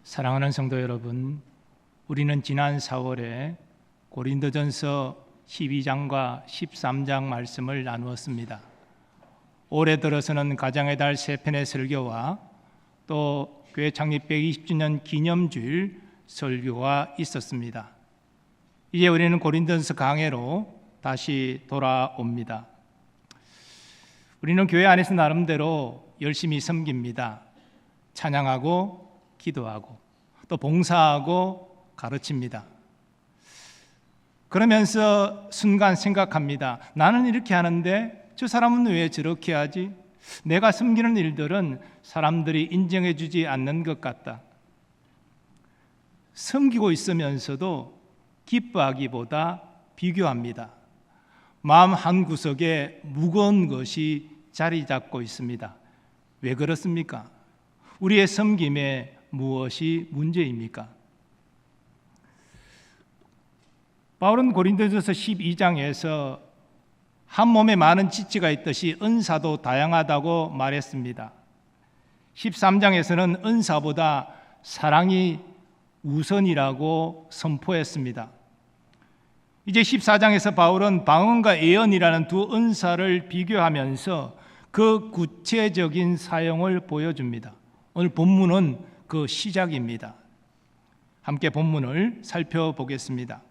사랑하는 성도 여러분, 우리는 지난 4월에 고린도전서 12장과 13장 말씀을 나누었습니다. 올해 들어서는 가정의 달 3편의 설교와 또 교회 창립 120주년 기념주일 설교가 있었습니다. 이제 우리는 고린도전서 강해로 다시 돌아옵니다. 우리는 교회 안에서 나름대로 열심히 섬깁니다. 찬양하고 기도하고 또 봉사하고 가르칩니다. 그러면서 순간 생각합니다. 나는 이렇게 하는데 저 사람은 왜 저렇게 하지? 내가 섬기는 일들은 사람들이 인정해 주지 않는 것 같다. 섬기고 있으면서도 기뻐하기보다 비교합니다. 마음 한구석에 무거운 것이 자리 잡고 있습니다. 왜 그렇습니까? 우리의 섬김에 무엇이 문제입니까? 바울은 고린도전서 12장에서 한 몸에 많은 지체가 있듯이 은사도 다양하다고 말했습니다. 13장에서는 은사보다 사랑이 우선이라고 선포했습니다. 이제 14장에서 바울은 방언과 예언이라는 두 은사를 비교하면서 그 구체적인 사용을 보여줍니다. 오늘 본문은 그 시작입니다. 함께 본문을 살펴보겠습니다.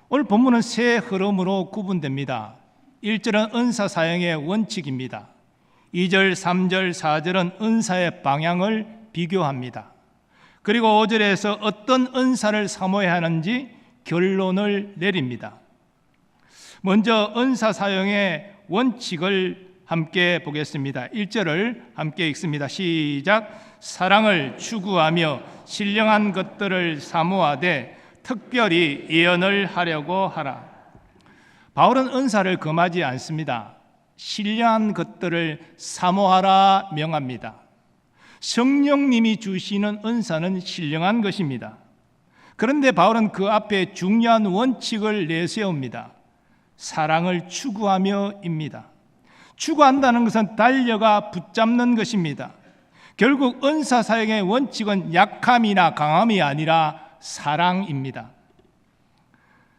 오늘 본문은 세 흐름으로 구분됩니다. 1절은 은사 사용의 원칙입니다. 2절, 3절, 4절은 은사의 방향을 비교합니다. 그리고 5절에서 어떤 은사를 사모해야 하는지 결론을 내립니다. 먼저 은사 사용의 원칙을 함께 보겠습니다. 1절을 함께 읽습니다. 시작. 사랑을 추구하며 신령한 것들을 사모하되 특별히 예언을 하려고 하라. 바울은 은사를 금하지 않습니다. 신령한 것들을 사모하라 명합니다. 성령님이 주시는 은사는 신령한 것입니다. 그런데 바울은 그 앞에 중요한 원칙을 내세웁니다. 사랑을 추구하며입니다. 추구한다는 것은 달려가 붙잡는 것입니다. 결국 은사 사용의 원칙은 약함이나 강함이 아니라 사랑입니다.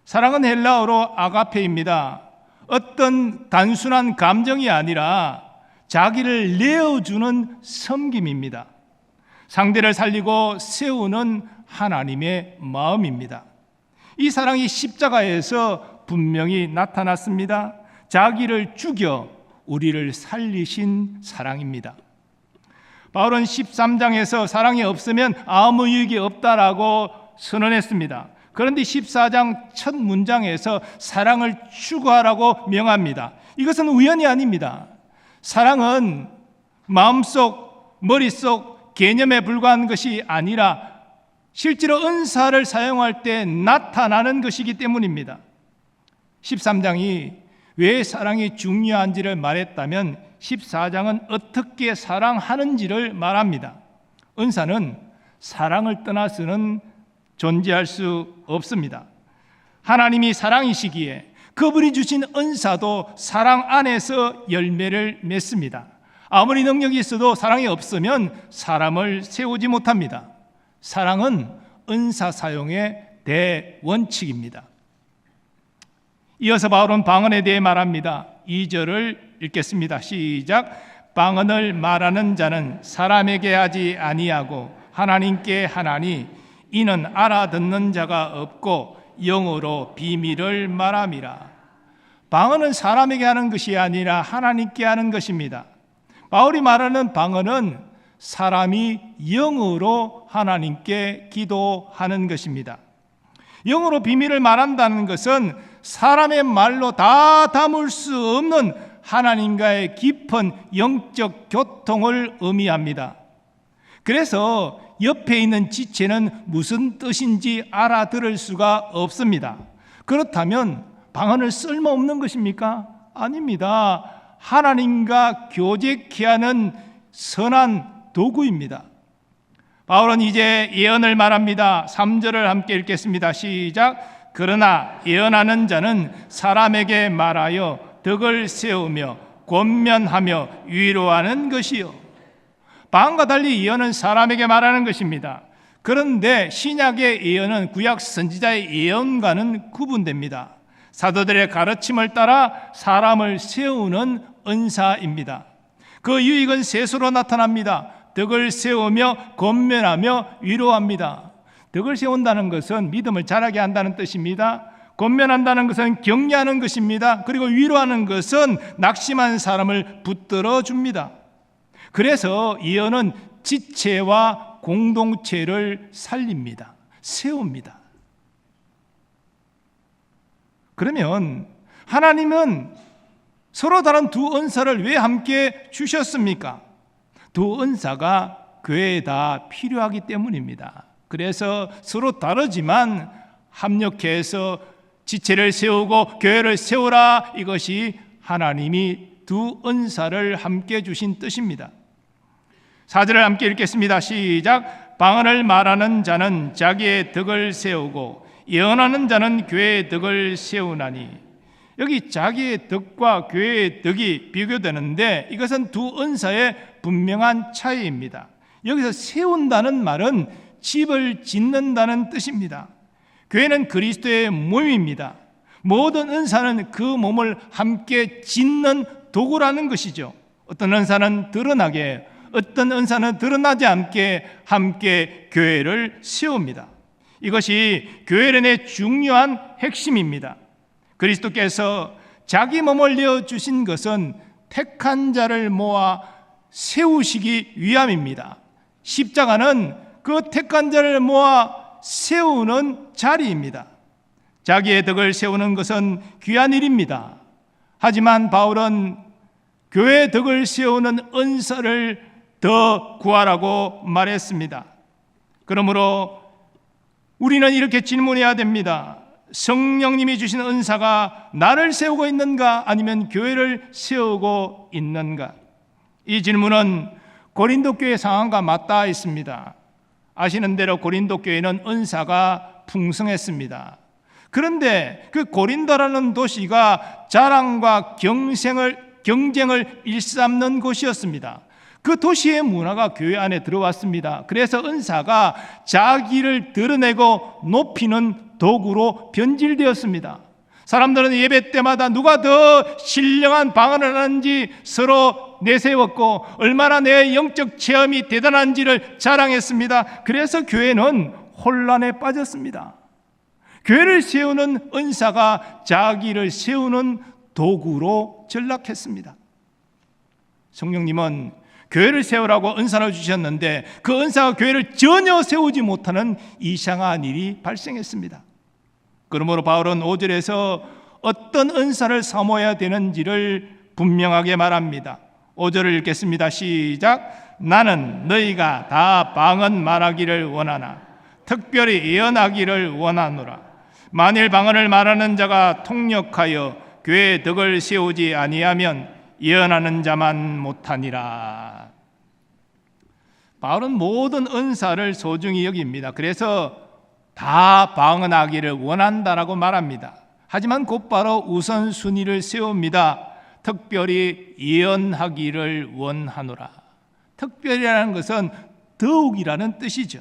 사랑은 헬라어로 아가페입니다. 어떤 단순한 감정이 아니라 자기를 내어주는 섬김입니다. 상대를 살리고 세우는 하나님의 마음입니다. 이 사랑이 십자가에서 분명히 나타났습니다. 자기를 죽여 우리를 살리신 사랑입니다. 바울은 13장에서 사랑이 없으면 아무 유익이 없다라고 선언했습니다. 그런데 14장 첫 문장에서 사랑을 추구하라고 명합니다. 이것은 우연이 아닙니다. 사랑은 마음속, 머릿속 개념에 불과한 것이 아니라 실제로 은사를 사용할 때 나타나는 것이기 때문입니다. 13장이 왜 사랑이 중요한지를 말했다면 14장은 어떻게 사랑하는지를 말합니다. 은사는 사랑을 떠나서는 존재할 수 없습니다. 하나님이 사랑이시기에 그분이 주신 은사도 사랑 안에서 열매를 맺습니다. 아무리 능력이 있어도 사랑이 없으면 사람을 세우지 못합니다. 사랑은 은사 사용의 대원칙입니다. 이어서 바울은 방언에 대해 말합니다. 2절을 읽겠습니다. 시작. 방언을 말하는 자는 사람에게 하지 아니하고 하나님께 하나니 이는 알아듣는 자가 없고 영어로 비밀을 말함이라. 방언은 사람에게 하는 것이 아니라 하나님께 하는 것입니다. 바울이 말하는 방언은 사람이 영어로 하나님께 기도하는 것입니다. 영어로 비밀을 말한다는 것은 사람의 말로 다 담을 수 없는 하나님과의 깊은 영적 교통을 의미합니다. 그래서 옆에 있는 지체는 무슨 뜻인지 알아들을 수가 없습니다. 그렇다면 방언을 쓸모없는 것입니까? 아닙니다. 하나님과 교제케 하는 선한 도구입니다. 바울은 이제 예언을 말합니다. 3절을 함께 읽겠습니다. 시작. 그러나 예언하는 자는 사람에게 말하여 덕을 세우며 권면하며 위로하는 것이요. 방언과 달리 예언은 사람에게 말하는 것입니다. 그런데 신약의 예언은 구약 선지자의 예언과는 구분됩니다. 사도들의 가르침을 따라 사람을 세우는 은사입니다. 그 유익은 셋으로 나타납니다. 덕을 세우며 권면하며 위로합니다. 덕을 세운다는 것은 믿음을 자라게 한다는 뜻입니다. 권면한다는 것은 격려하는 것입니다. 그리고 위로하는 것은 낙심한 사람을 붙들어 줍니다. 그래서 예언은 지체와 공동체를 살립니다. 세웁니다. 그러면 하나님은 서로 다른 두 은사를 왜 함께 주셨습니까? 두 은사가 교회에 다 필요하기 때문입니다. 그래서 서로 다르지만 합력해서 지체를 세우고 교회를 세우라, 이것이 하나님이 두 은사를 함께 주신 뜻입니다. 4절을 함께 읽겠습니다. 시작. 방언을 말하는 자는 자기의 덕을 세우고 예언하는 자는 교회의 덕을 세우나니. 여기 자기의 덕과 교회의 덕이 비교되는데 이것은 두 은사의 분명한 차이입니다. 여기서 세운다는 말은 집을 짓는다는 뜻입니다. 교회는 그리스도의 몸입니다. 모든 은사는 그 몸을 함께 짓는 도구라는 것이죠. 어떤 은사는 드러나게, 어떤 은사는 드러나지 않게 함께 교회를 세웁니다. 이것이 교회론의 중요한 핵심입니다. 그리스도께서 자기 몸을 내어주신 것은 택한 자를 모아 세우시기 위함입니다. 십자가는 그 택한 자를 모아 세우는 자리입니다. 자기의 덕을 세우는 것은 귀한 일입니다. 하지만 바울은 교회의 덕을 세우는 은사를 더 구하라고 말했습니다. 그러므로 우리는 이렇게 질문해야 됩니다. 성령님이 주신 은사가 나를 세우고 있는가, 아니면 교회를 세우고 있는가? 이 질문은 고린도 교회 상황과 맞닿아 있습니다. 아시는 대로 고린도 교회는 은사가 풍성했습니다. 그런데 그 고린도라는 도시가 자랑과 경쟁을 일삼는 곳이었습니다. 그 도시의 문화가 교회 안에 들어왔습니다. 그래서 은사가 자기를 드러내고 높이는 도구로 변질되었습니다. 사람들은 예배 때마다 누가 더 신령한 방언을 하는지 서로 내세웠고 얼마나 내 영적 체험이 대단한지를 자랑했습니다. 그래서 교회는 혼란에 빠졌습니다. 교회를 세우는 은사가 자기를 세우는 도구로 전락했습니다. 성령님은 교회를 세우라고 은사를 주셨는데 그 은사가 교회를 전혀 세우지 못하는 이상한 일이 발생했습니다. 그러므로 바울은 5절에서 어떤 은사를 사모해야 되는지를 분명하게 말합니다. 5절을 읽겠습니다. 시작. 나는 너희가 다 방언 말하기를 원하나 특별히 예언하기를 원하노라. 만일 방언을 말하는 자가 통역하여 교회의 덕을 세우지 아니하면 예언하는 자만 못하니라. 바울은 모든 은사를 소중히 여깁니다. 그래서 다 방언하기를 원한다라고 말합니다. 하지만 곧바로 우선순위를 세웁니다. 특별히 예언하기를 원하노라. 특별이라는 것은 더욱이라는 뜻이죠.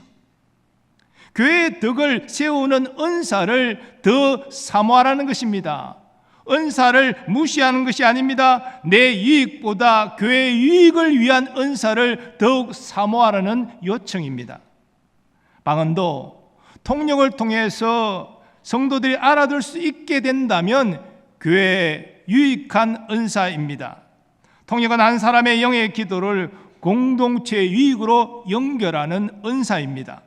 교회의 덕을 세우는 은사를 더 사모하라는 것입니다. 은사를 무시하는 것이 아닙니다. 내 유익보다 교회의 유익을 위한 은사를 더욱 사모하라는 요청입니다. 방언도 통역을 통해서 성도들이 알아들 수 있게 된다면 교회에 유익한 은사입니다. 통역은 한 사람의 영의 기도를 공동체의 유익으로 연결하는 은사입니다.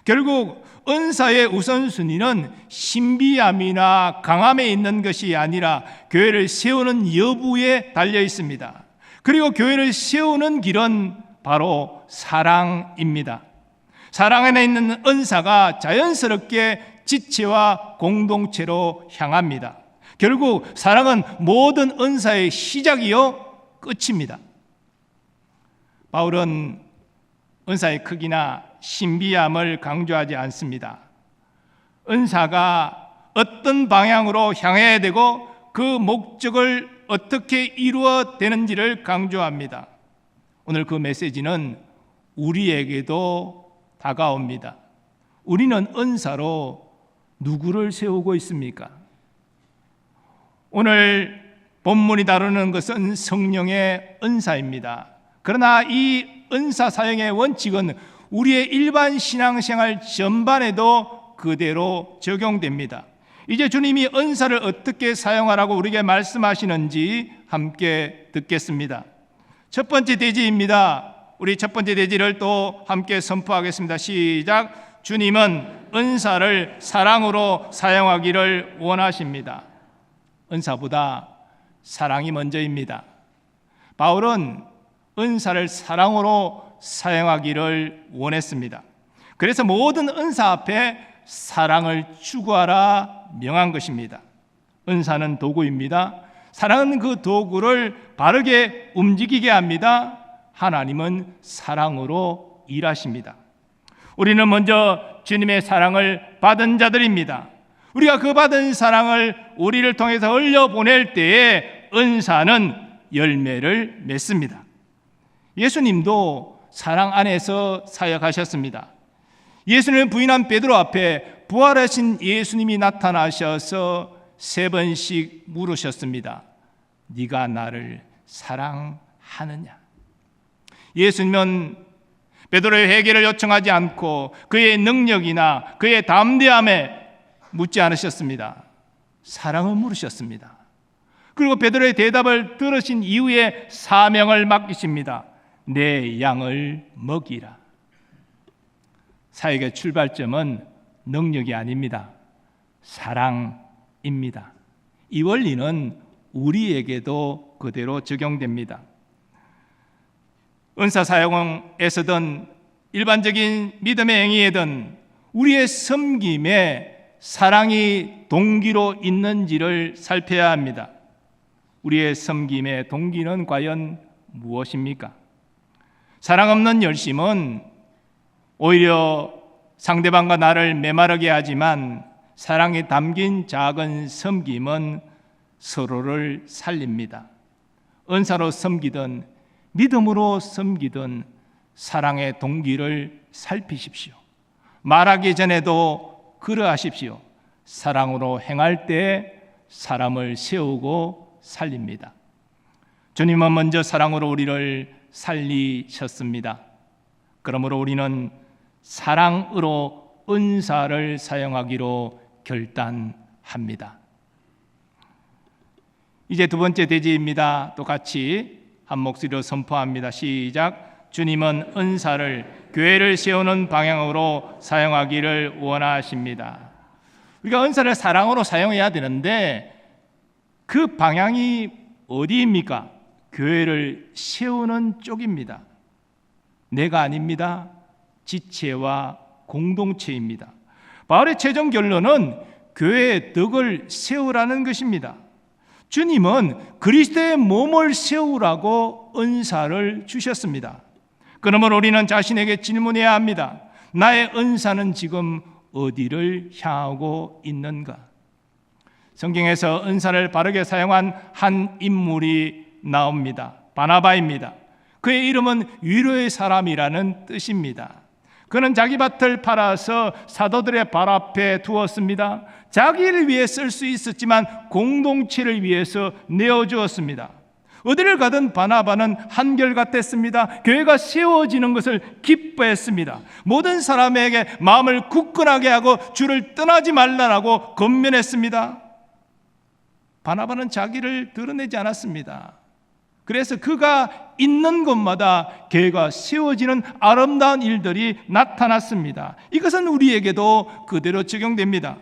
결국 은사의 우선순위는 신비함이나 강함에 있는 것이 아니라 교회를 세우는 여부에 달려 있습니다. 그리고 교회를 세우는 길은 바로 사랑입니다. 사랑 안에 있는 은사가 자연스럽게 지체와 공동체로 향합니다. 결국 사랑은 모든 은사의 시작이요 끝입니다. 바울은 은사의 크기나 신비함을 강조하지 않습니다. 은사가 어떤 방향으로 향해야 되고 그 목적을 어떻게 이루어야 되는지를 강조합니다. 오늘 그 메시지는 우리에게도 다가옵니다. 우리는 은사로 누구를 세우고 있습니까? 오늘 본문이 다루는 것은 성령의 은사입니다. 그러나 이 은사 사용의 원칙은 우리의 일반 신앙생활 전반에도 그대로 적용됩니다. 이제 주님이 은사를 어떻게 사용하라고 우리에게 말씀하시는지 함께 듣겠습니다. 첫 번째 대지입니다. 우리 첫 번째 대지를 또 함께 선포하겠습니다. 시작. 주님은 은사를 사랑으로 사용하기를 원하십니다. 은사보다 사랑이 먼저입니다. 바울은 은사를 사랑으로 사용하기를 원했습니다. 그래서 모든 은사 앞에 사랑을 추구하라 명한 것입니다. 은사는 도구입니다. 사랑은 그 도구를 바르게 움직이게 합니다. 하나님은 사랑으로 일하십니다. 우리는 먼저 주님의 사랑을 받은 자들입니다. 우리가 그 받은 사랑을 우리를 통해서 흘려보낼 때에 은사는 열매를 맺습니다. 예수님도 사랑 안에서 사역하셨습니다. 예수님을 부인한 베드로 앞에 부활하신 예수님이 나타나셔서 3번씩 물으셨습니다. 네가 나를 사랑하느냐? 예수님은 베드로의 회개를 요청하지 않고 그의 능력이나 그의 담대함에 묻지 않으셨습니다. 사랑을 물으셨습니다. 그리고 베드로의 대답을 들으신 이후에 사명을 맡기십니다. 내 양을 먹이라. 사역의 출발점은 능력이 아닙니다. 사랑입니다. 이 원리는 우리에게도 그대로 적용됩니다. 은사 사용에서든 일반적인 믿음의 행위에든 우리의 섬김에 사랑이 동기로 있는지를 살펴야 합니다. 우리의 섬김의 동기는 과연 무엇입니까? 사랑 없는 열심은 오히려 상대방과 나를 메마르게 하지만 사랑이 담긴 작은 섬김은 서로를 살립니다. 은사로 섬기든 믿음으로 섬기든 사랑의 동기를 살피십시오. 말하기 전에도 그러하십시오. 사랑으로 행할 때 사람을 세우고 살립니다. 주님은 먼저 사랑으로 우리를 살리셨습니다. 그러므로 우리는 사랑으로 은사를 사용하기로 결단합니다. 이제 두 번째 대지입니다. 또 같이 한 목소리로 선포합니다. 시작. 주님은 은사를 교회를 세우는 방향으로 사용하기를 원하십니다. 우리가 은사를 사랑으로 사용해야 되는데 그 방향이 어디입니까? 교회를 세우는 쪽입니다. 내가 아닙니다. 지체와 공동체입니다. 바울의 최종 결론은 교회의 덕을 세우라는 것입니다. 주님은 그리스도의 몸을 세우라고 은사를 주셨습니다. 그러면 우리는 자신에게 질문해야 합니다. 나의 은사는 지금 어디를 향하고 있는가? 성경에서 은사를 바르게 사용한 한 인물이 나옵니다. 바나바입니다. 그의 이름은 위로의 사람이라는 뜻입니다. 그는 자기 밭을 팔아서 사도들의 발 앞에 두었습니다. 자기를 위해 쓸 수 있었지만 공동체를 위해서 내어주었습니다. 어디를 가든 바나바는 한결같았습니다. 교회가 세워지는 것을 기뻐했습니다. 모든 사람에게 마음을 굳건하게 하고 주를 떠나지 말라라고 권면했습니다. 바나바는 자기를 드러내지 않았습니다. 그래서 그가 있는 곳마다 교회가 세워지는 아름다운 일들이 나타났습니다. 이것은 우리에게도 그대로 적용됩니다.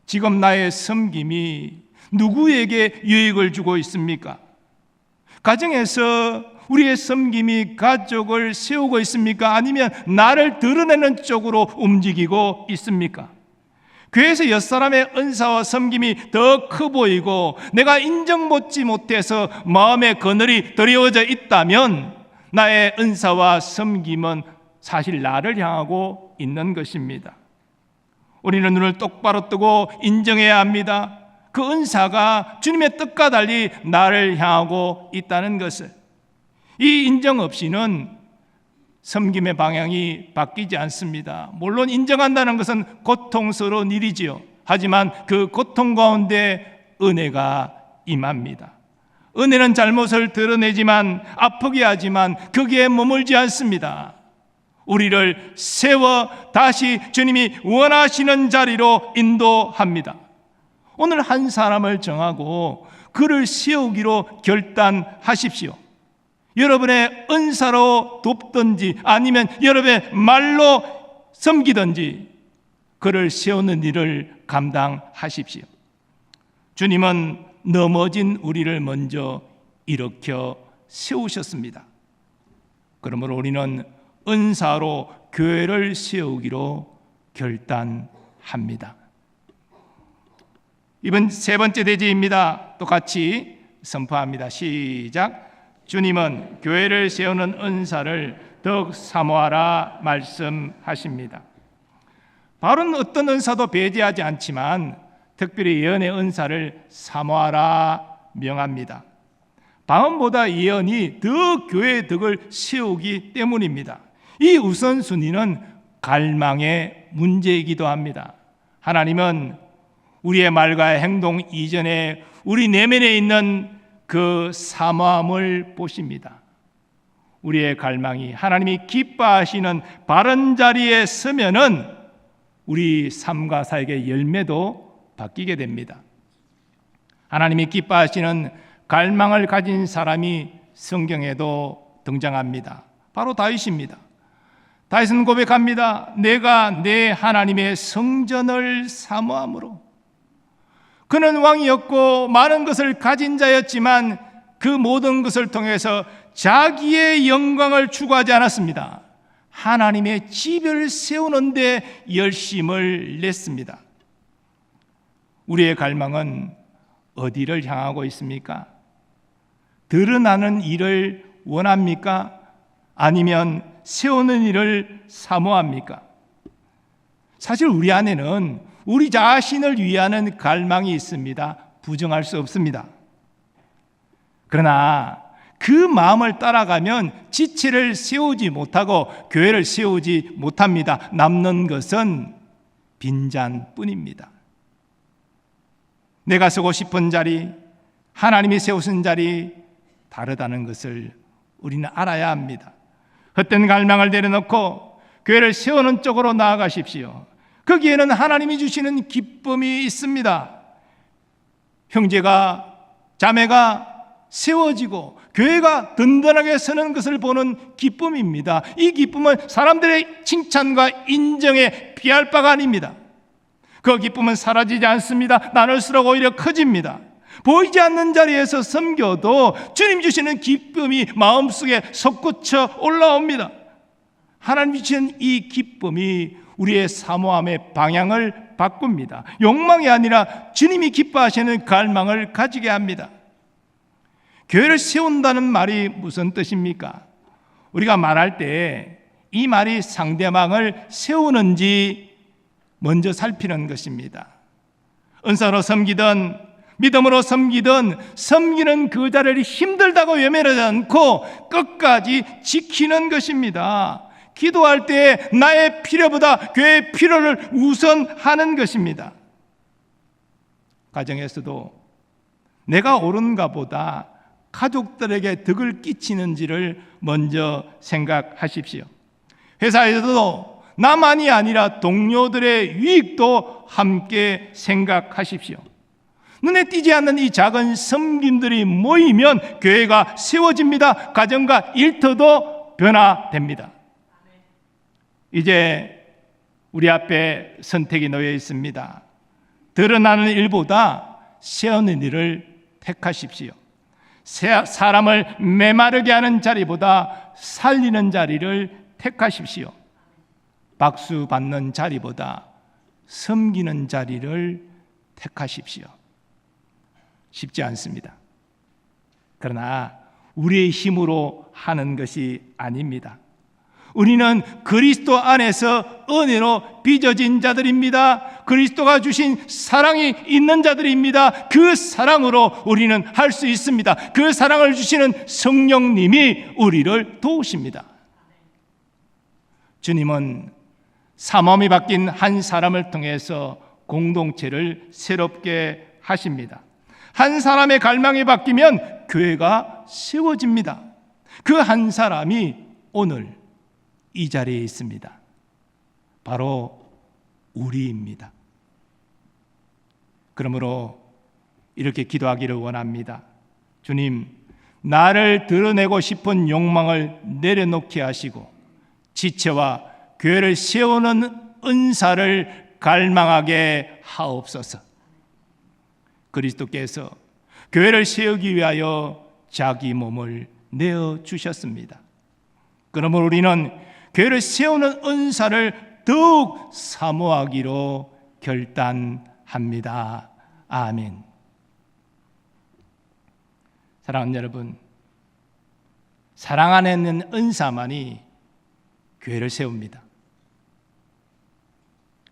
지금 나의 섬김이 누구에게 유익을 주고 있습니까? 가정에서 우리의 섬김이 가족을 세우고 있습니까? 아니면 나를 드러내는 쪽으로 움직이고 있습니까? 교회에서 옛사람의 은사와 섬김이 더 커 보이고 내가 인정받지 못해서 마음의 그늘이 드리워져 있다면 나의 은사와 섬김은 사실 나를 향하고 있는 것입니다. 우리는 눈을 똑바로 뜨고 인정해야 합니다. 그 은사가 주님의 뜻과 달리 나를 향하고 있다는 것을. 이 인정 없이는 섬김의 방향이 바뀌지 않습니다. 물론 인정한다는 것은 고통스러운 일이지요. 하지만 그 고통 가운데 은혜가 임합니다. 은혜는 잘못을 드러내지만, 아프게 하지만 거기에 머물지 않습니다. 우리를 세워 다시 주님이 원하시는 자리로 인도합니다. 오늘 한 사람을 정하고 그를 세우기로 결단하십시오. 여러분의 은사로 돕든지 아니면 여러분의 말로 섬기든지 그를 세우는 일을 감당하십시오. 주님은 넘어진 우리를 먼저 일으켜 세우셨습니다. 그러므로 우리는 은사로 교회를 세우기로 결단합니다. 이번 세 번째 대지입니다. 똑같이 선포합니다. 시작. 주님은 교회를 세우는 은사를 더욱 사모하라 말씀하십니다. 바울은 어떤 은사도 배제하지 않지만 특별히 예언의 은사를 사모하라 명합니다. 바울보다 예언이 더 교회의 덕을 세우기 때문입니다. 이 우선순위는 갈망의 문제이기도 합니다. 하나님은 우리의 말과 행동 이전에 우리 내면에 있는 그 사모함을 보십니다. 우리의 갈망이 하나님이 기뻐하시는 바른 자리에 서면은 우리 삶과 사역의 열매도 바뀌게 됩니다. 하나님이 기뻐하시는 갈망을 가진 사람이 성경에도 등장합니다. 바로 다윗입니다. 다윗은 고백합니다. 내가 내 하나님의 성전을 사모함으로. 그는 왕이었고 많은 것을 가진 자였지만 그 모든 것을 통해서 자기의 영광을 추구하지 않았습니다. 하나님의 집을 세우는 데 열심을 냈습니다. 우리의 갈망은 어디를 향하고 있습니까? 드러나는 일을 원합니까? 아니면 세우는 일을 사모합니까? 사실 우리 안에는 우리 자신을 위하는 갈망이 있습니다. 부정할 수 없습니다. 그러나 그 마음을 따라가면 지체를 세우지 못하고 교회를 세우지 못합니다. 남는 것은 빈잔뿐입니다. 내가 서고 싶은 자리, 하나님이 세우신 자리 다르다는 것을 우리는 알아야 합니다. 헛된 갈망을 내려놓고 교회를 세우는 쪽으로 나아가십시오. 거기에는 하나님이 주시는 기쁨이 있습니다. 형제가, 자매가 세워지고 교회가 든든하게 서는 것을 보는 기쁨입니다. 이 기쁨은 사람들의 칭찬과 인정에 비할 바가 아닙니다. 그 기쁨은 사라지지 않습니다. 나눌수록 오히려 커집니다. 보이지 않는 자리에서 섬겨도 주님 주시는 기쁨이 마음속에 솟구쳐 올라옵니다. 하나님 주시는 이 기쁨이 우리의 사모함의 방향을 바꿉니다. 욕망이 아니라 주님이 기뻐하시는 갈망을 가지게 합니다. 교회를 세운다는 말이 무슨 뜻입니까? 우리가 말할 때 이 말이 상대방을 세우는지 먼저 살피는 것입니다. 은사로 섬기든 믿음으로 섬기든 섬기는 그 자리를 힘들다고 외면하지 않고 끝까지 지키는 것입니다. 기도할 때 나의 필요보다 교회의 필요를 우선하는 것입니다. 가정에서도 내가 옳은가 보다 가족들에게 덕을 끼치는지를 먼저 생각하십시오. 회사에서도 나만이 아니라 동료들의 유익도 함께 생각하십시오. 눈에 띄지 않는 이 작은 섬김들이 모이면 교회가 세워집니다. 가정과 일터도 변화됩니다. 이제 우리 앞에 선택이 놓여 있습니다. 드러나는 일보다 세우는 일을 택하십시오. 사람을 메마르게 하는 자리보다 살리는 자리를 택하십시오. 박수 받는 자리보다 섬기는 자리를 택하십시오. 쉽지 않습니다. 그러나 우리의 힘으로 하는 것이 아닙니다. 우리는 그리스도 안에서 은혜로 빚어진 자들입니다. 그리스도가 주신 사랑이 있는 자들입니다. 그 사랑으로 우리는 할 수 있습니다. 그 사랑을 주시는 성령님이 우리를 도우십니다. 주님은 사모함이 바뀐 한 사람을 통해서 공동체를 새롭게 하십니다. 한 사람의 갈망이 바뀌면 교회가 세워집니다. 그 한 사람이 오늘 이 자리에 있습니다. 바로 우리입니다. 그러므로 이렇게 기도하기를 원합니다. 주님, 나를 드러내고 싶은 욕망을 내려놓게 하시고 지체와 교회를 세우는 은사를 갈망하게 하옵소서. 그리스도께서 교회를 세우기 위하여 자기 몸을 내어 주셨습니다. 그러므로 우리는 교회를 세우는 은사를 더욱 사모하기로 결단합니다. 아멘. 사랑하는 여러분, 사랑 안에 있는 은사만이 교회를 세웁니다.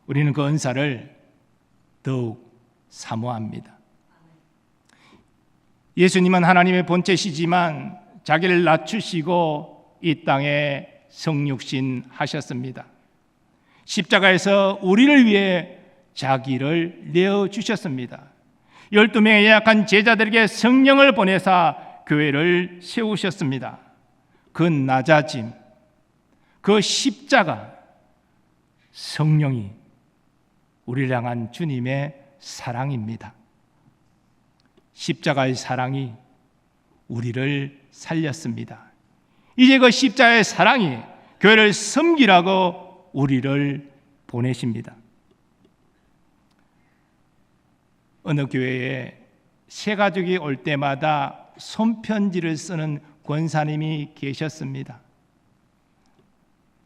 우리는 그 은사를 더욱 사모합니다. 예수님은 하나님의 본체시지만 자기를 낮추시고 이 땅에 성육신 하셨습니다. 십자가에서 우리를 위해 자기를 내어주셨습니다. 12명의 예약한 제자들에게 성령을 보내사 교회를 세우셨습니다. 그 낮아짐, 그 십자가, 성령이 우리를 향한 주님의 사랑입니다. 십자가의 사랑이 우리를 살렸습니다. 이제 그 십자가의 사랑이 교회를 섬기라고 우리를 보내십니다. 어느 교회에 새 가족이 올 때마다 손편지를 쓰는 권사님이 계셨습니다.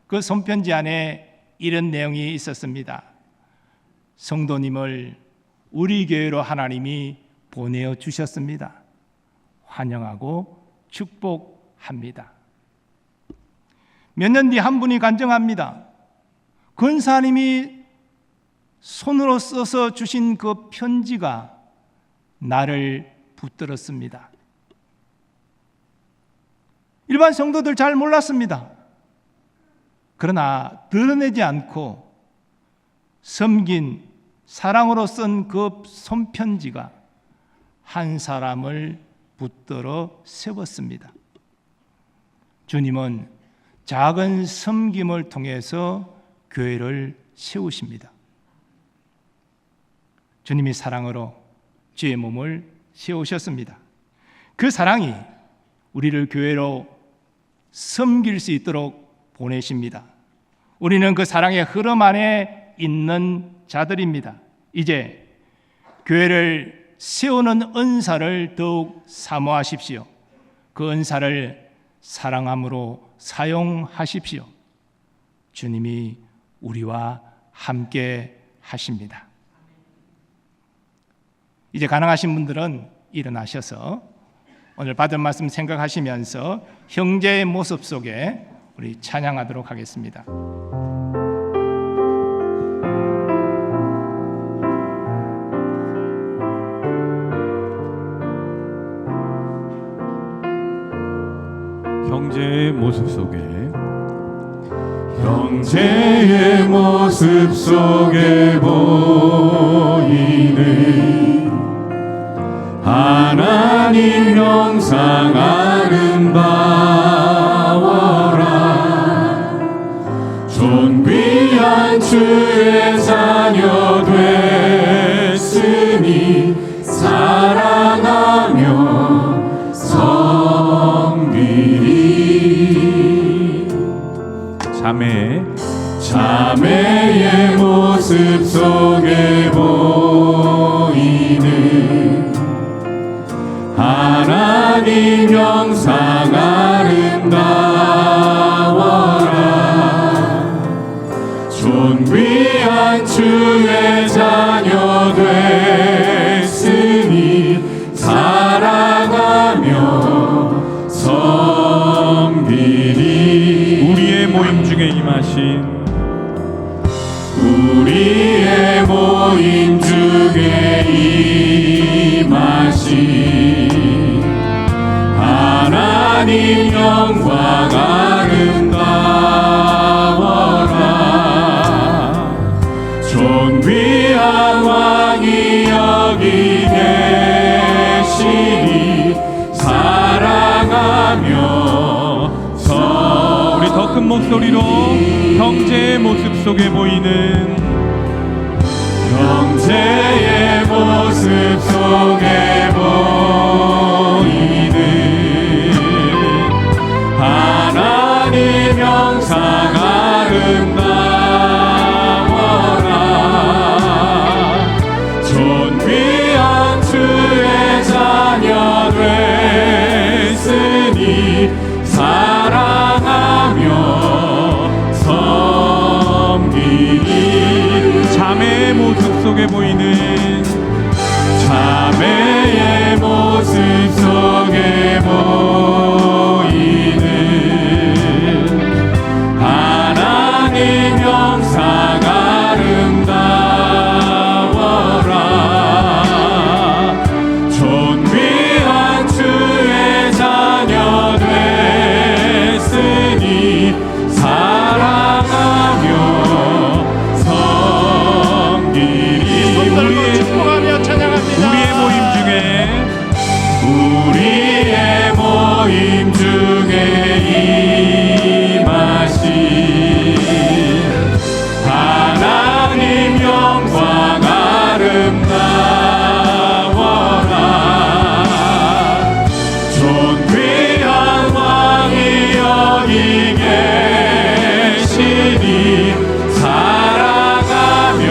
그 손편지 안에 이런 내용이 있었습니다. 성도님을 우리 교회로 하나님이 보내어 주셨습니다. 환영하고 축복합니다. 몇 년 뒤 한 분이 간증합니다. 권사님이 손으로 써서 주신 그 편지가 나를 붙들었습니다. 일반 성도들 잘 몰랐습니다. 그러나 드러내지 않고 섬긴 사랑으로 쓴 그 손편지가 한 사람을 붙들어 세웠습니다. 주님은 작은 섬김을 통해서 교회를 세우십니다. 주님이 사랑으로 주의 몸을 세우셨습니다. 그 사랑이 우리를 교회로 섬길 수 있도록 보내십니다. 우리는 그 사랑의 흐름 안에 있는 자들입니다. 이제 교회를 세우는 은사를 더욱 사모하십시오. 그 은사를 사랑함으로 사용하십시오. 주님이 우리와 함께 하십니다. 이제 가능하신 분들은 일어나셔서 오늘 받은 말씀 생각하시면서 형제의 모습 속에 우리 찬양하도록 하겠습니다. 형제의 모습 속에 형제의 모습 속에 보이는 하나님 영상 아름다워라. 존귀한 주의 자녀 됐으니 사랑하며 섬기리. 자매의 모습 속에 보이는 하나님 영상 아름다워라. 존귀한 주의 자녀 됐으니 사랑하며 섬기리. 우리의 모임 중에 임하신 하나님 영광 아름다워라. 목소리로 형제의 모습 속에 보이는 형제의 모습 속에 보이는 하나님 형상 아름다워라. 존귀한 주의 자녀 됐으니 사랑하며 섬기리. 자매의 모습 속에 보이는 자매의 모습 속에 보이는 하나님 형상 아름다워라. 존귀한 주의 자녀 됐으니 사랑하며 섬기리. 손 들고 축복하며 찬양합니다. 우리의 모임 중에 임하신 하나님 영광 아름다워라. 존귀한 왕이 여기 계시니 사랑하며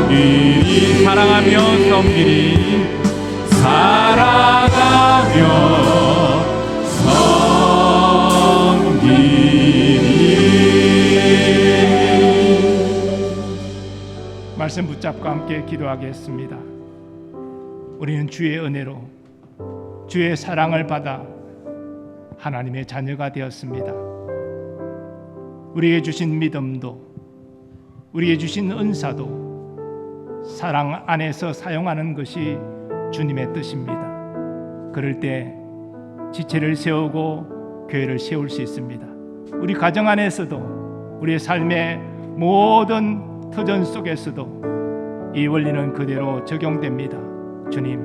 섬기리. 사랑하며 섬기리. 사랑하며 섬기리. 말씀 붙잡고 함께 기도하겠습니다. 우리는 주의 은혜로 주의 사랑을 받아 하나님의 자녀가 되었습니다. 우리에게 주신 믿음도 우리에게 주신 은사도 사랑 안에서 사용하는 것이 주님의 뜻입니다. 그럴 때 지체를 세우고 교회를 세울 수 있습니다. 우리 가정 안에서도 우리의 삶의 모든 터전 속에서도 이 원리는 그대로 적용됩니다. 주님,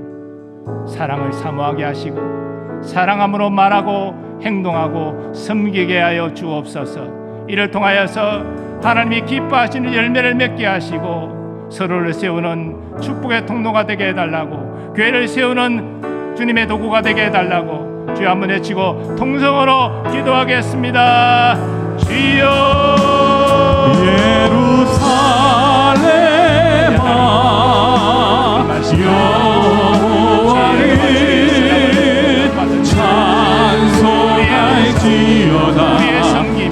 사랑을 사모하게 하시고 사랑함으로 말하고 행동하고 섬기게 하여 주옵소서. 이를 통하여서 하나님이 기뻐하시는 열매를 맺게 하시고 서로를 세우는 축복의 통로가 되게 해달라고, 교회를 세우는 주님의 도구가 되게 해달라고 주여 한번 외치고 통성으로 기도하겠습니다. 주여 예루살렘아 여호와를 찬송할지어다.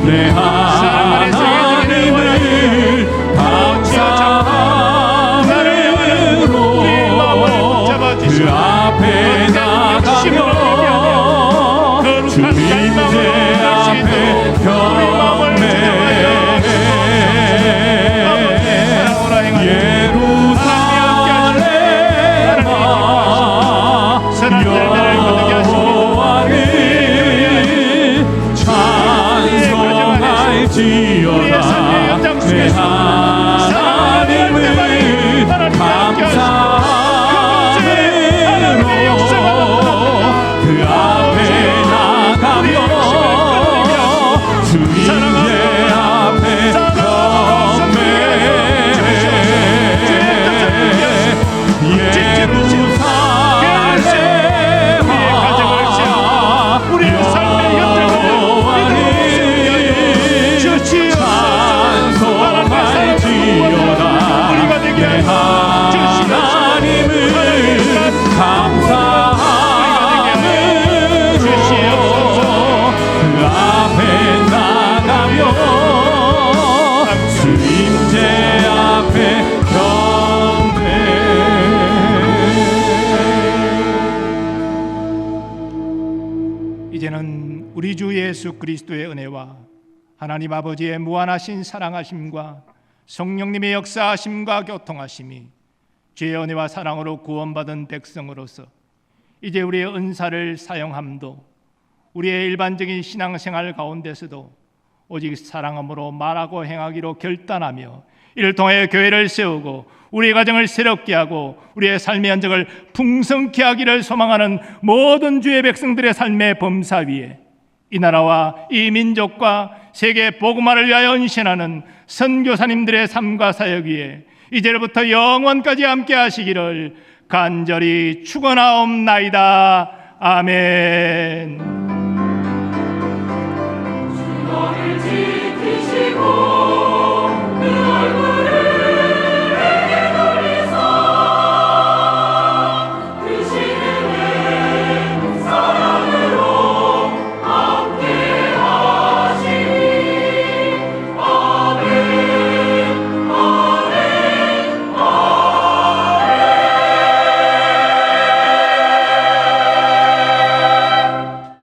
내 하나님을 감사함으로 그 앞에 나가며 주 임재 앞에 경배해. 이제는 우리 주 예수 그리스도의 은혜와 하나님 아버지의 무한하신 사랑하심과 성령님의 역사하심과 교통하심이 주의 은혜와 사랑으로 구원받은 백성으로서 이제 우리의 은사를 사용함도 우리의 일반적인 신앙생활 가운데서도 오직 사랑함으로 말하고 행하기로 결단하며 이를 통해 교회를 세우고 우리의 가정을 새롭게 하고 우리의 삶의 현장을 풍성케 하기를 소망하는 모든 주의 백성들의 삶의 범사 위에 이 나라와 이 민족과 세계 복음화를 위하여 헌신하는 선교사님들의 삶과 사역 위에 이제부터 영원까지 함께 하시기를 간절히 축원하옵나이다. 아멘.